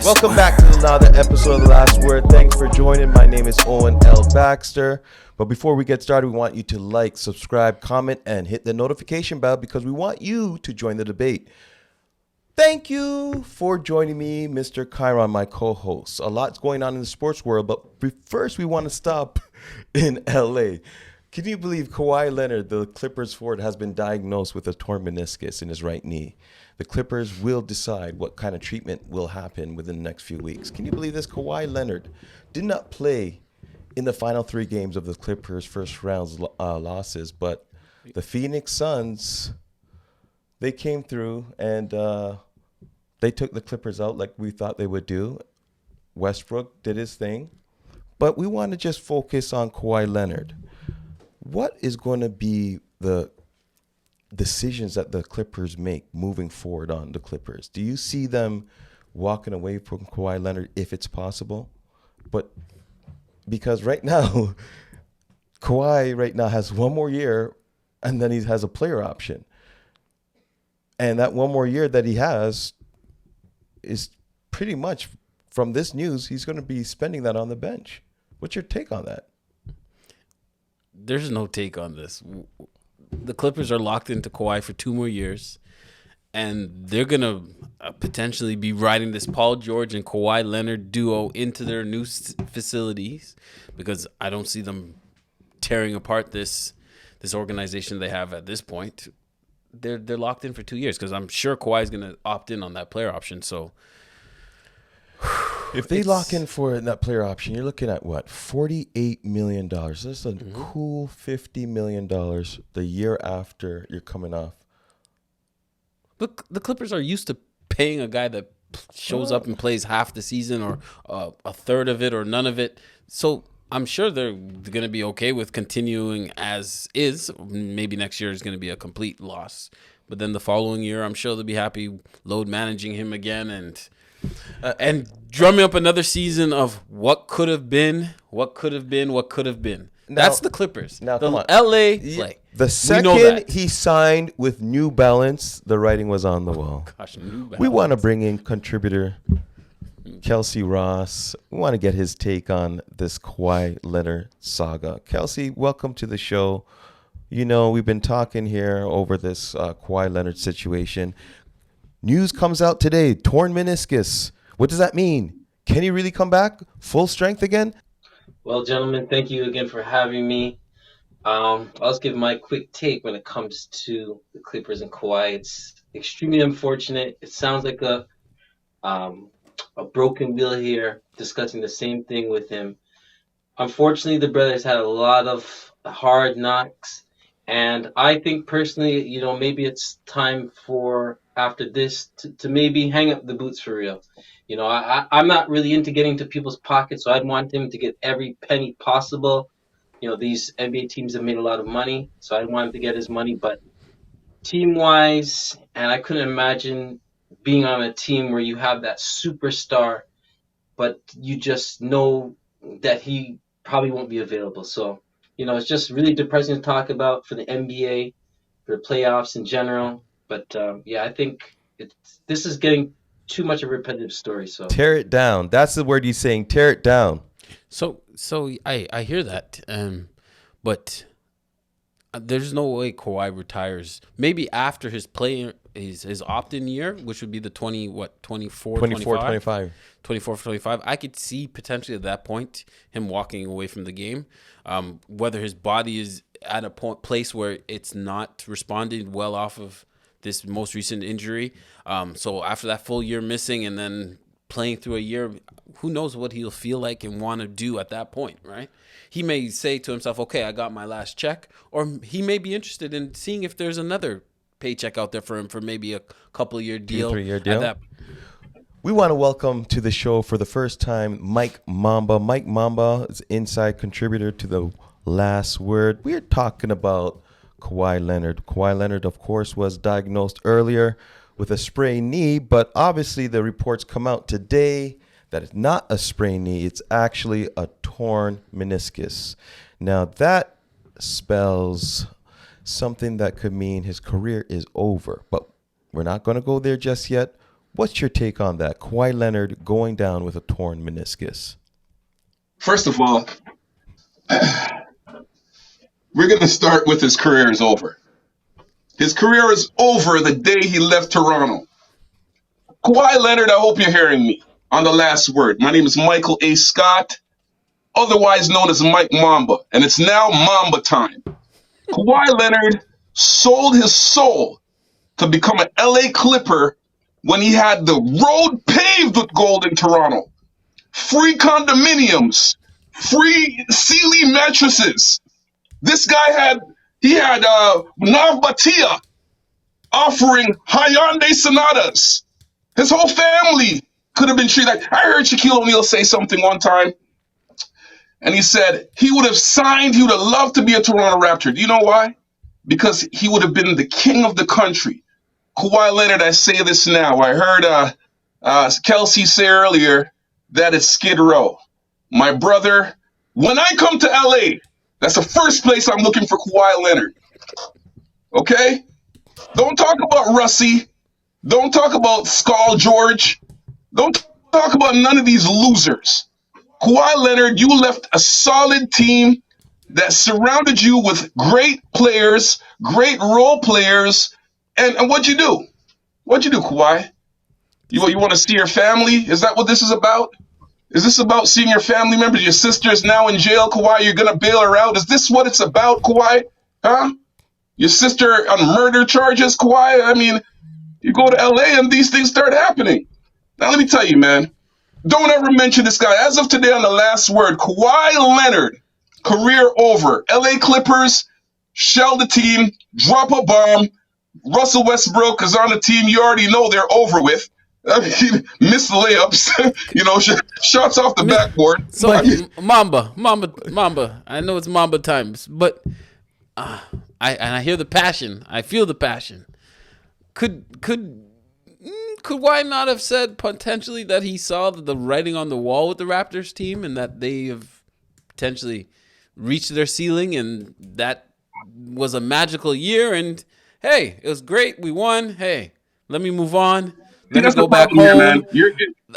Welcome back to another episode of The Last Word. Thanks for joining. My name is Owen L. Baxter. But before we get started, we want you to like, subscribe, comment, and hit the notification bell because we want you to join the debate. Thank you for joining me, Mr. Chiron, my co-host. A lot's going on in the sports world, but first we want to stop in L.A. Can you believe Kawhi Leonard, the Clippers forward, has been diagnosed with a torn meniscus in his right knee? The Clippers will decide what kind of treatment will happen within the next few weeks. Can you believe this? Kawhi Leonard did not play in the final 3 games of the Clippers' first round losses, but the Phoenix Suns, they came through and they took the Clippers out like we thought they would do. Westbrook did his thing, but we want to just focus on Kawhi Leonard. What is going to be the decisions that the Clippers make moving forward on the Clippers? Do you see them walking away from Kawhi Leonard if it's possible? But because right now, Kawhi right now has 1 more year and then he has a player option. And that 1 more year that he has is pretty much, from this news, he's going to be spending that on the bench. What's your take on that? There's no take on this. The Clippers are locked into Kawhi for 2 more years, and they're going to potentially be riding this Paul George and Kawhi Leonard duo into their new facilities, because I don't see them tearing apart this organization they have at this point. They're locked in for 2 years because I'm sure Kawhi is going to opt in on that player option. So if they lock in for that player option, you're looking at what, $48 million. That's a cool $50 million the year after you're coming off. Look, the Clippers are used to paying a guy that shows up and plays half the season or a third of it or none of it. So I'm sure they're going to be okay with continuing as is. Maybe next year is going to be a complete loss. But then the following year, I'm sure they'll be happy load managing him again and drumming up another season of what could have been, what could have been, what could have been. That's the Clippers. Now, the come on. LA play. The second he signed with New Balance, the writing was on the wall. Gosh, New Balance. We want to bring in contributor Kelsey Ross. We want to get his take on this Kawhi Leonard saga. Kelsey, welcome to the show. You know, we've been talking here over this Kawhi Leonard situation. News comes out today, torn meniscus. What does that mean? Can he really come back full strength again? Well, gentlemen, thank you again for having me. I'll just give my quick take when it comes to the Clippers and Kawhi. It's extremely unfortunate. It sounds like a broken wheel here, discussing the same thing with him. Unfortunately, the brother's had a lot of hard knocks, and I think personally, maybe it's time for, after this, to maybe hang up the boots for real. I'm not really into getting into people's pockets, so I'd want him to get every penny possible. These NBA teams have made a lot of money, so I want him to get his money. But team-wise, and I couldn't imagine being on a team where you have that superstar, but you just know that he probably won't be available. So, it's just really depressing to talk about for the NBA, for the playoffs in general. But, I think this is getting too much of a repetitive story. So tear it down. That's the word he's saying. Tear it down. So I hear that, but there's no way Kawhi retires. Maybe after his opt-in year, which would be the 25. I could see potentially at that point him walking away from the game. Whether his body is at a place where it's not responding well off of this most recent injury. So after that full year missing and then playing through a year, who knows what he'll feel like and want to do at that point, right? He may say to himself, okay, I got my last check, or he may be interested in seeing if there's another paycheck out there for him for maybe a couple year deal. 2-3 year deal. We want to welcome to the show for the first time Mike Mamba. Mike Mamba is inside contributor to The Last Word. We're talking about Kawhi Leonard. Kawhi Leonard, of course, was diagnosed earlier with a sprained knee, but obviously the reports come out today that it's not a sprained knee. It's actually a torn meniscus. Now, that spells something that could mean his career is over, but we're not going to go there just yet. What's your take on that? Kawhi Leonard going down with a torn meniscus. First of all, we're going to start with his career is over. His career is over the day he left Toronto. Kawhi Leonard, I hope you're hearing me on the last word. My name is Michael A. Scott, otherwise known as Mike Mamba, and it's now Mamba time. Kawhi Leonard sold his soul to become an LA Clipper when he had the road paved with gold in Toronto. Free condominiums, free Sealy mattresses. This guy had Nav Batia offering Hyundai Sonatas. His whole family could have been treated like, I heard Shaquille O'Neal say something one time, and he said he would have loved to be a Toronto Raptor. Do you know why? Because he would have been the king of the country. Kawhi Leonard, I say this now. I heard Kelsey say earlier that it's Skid Row. My brother, when I come to LA, that's the first place I'm looking for Kawhi Leonard. Okay? Don't talk about Russie. Don't talk about Skull George. Don't talk about none of these losers. Kawhi Leonard, you left a solid team that surrounded you with great players, great role players, and what'd you do? What'd you do, Kawhi? You want to see your family? Is that what this is about? Is this about seeing your family members? Your sister's now in jail, Kawhi. You're going to bail her out. Is this what it's about, Kawhi? Huh? Your sister on murder charges, Kawhi? I mean, you go to LA and these things start happening. Now, let me tell you, man. Don't ever mention this guy. As of today on the last word, Kawhi Leonard, career over. LA Clippers, shell the team, drop a bomb. Russell Westbrook is on the team. You already know they're over with. I mean, missed layups, shots off the backboard. So I mean, Mamba. I know it's Mamba times, but I hear the passion. I feel the passion. Could Kawhi not have said potentially that he saw the writing on the wall with the Raptors team and that they have potentially reached their ceiling and that was a magical year and hey, it was great. We won. Hey, let me move on. Let me go back home. Man.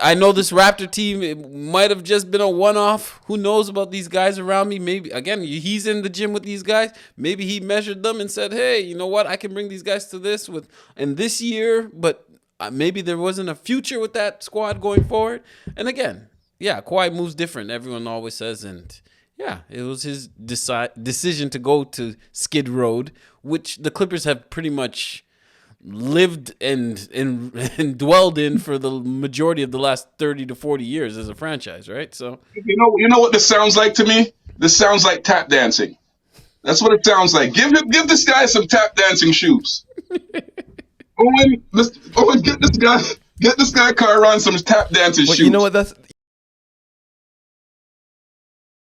I know this Raptor team, it might have just been a one-off. Who knows about these guys around me? Maybe, again, he's in the gym with these guys. Maybe he measured them and said, hey, you know what? I can bring these guys to this in this year, but maybe there wasn't a future with that squad going forward. And again, yeah, Kawhi moves different. Everyone always says, and yeah, it was his decision to go to Skid Road, which the Clippers have pretty much lived and dwelled in for the majority of the last 30 to 40 years as a franchise, right? So you know what this sounds like to me? This sounds like tap dancing. That's what it sounds like. Give this guy some tap dancing shoes. Owen, get this guy Kyron some tap dancing shoes. You know what?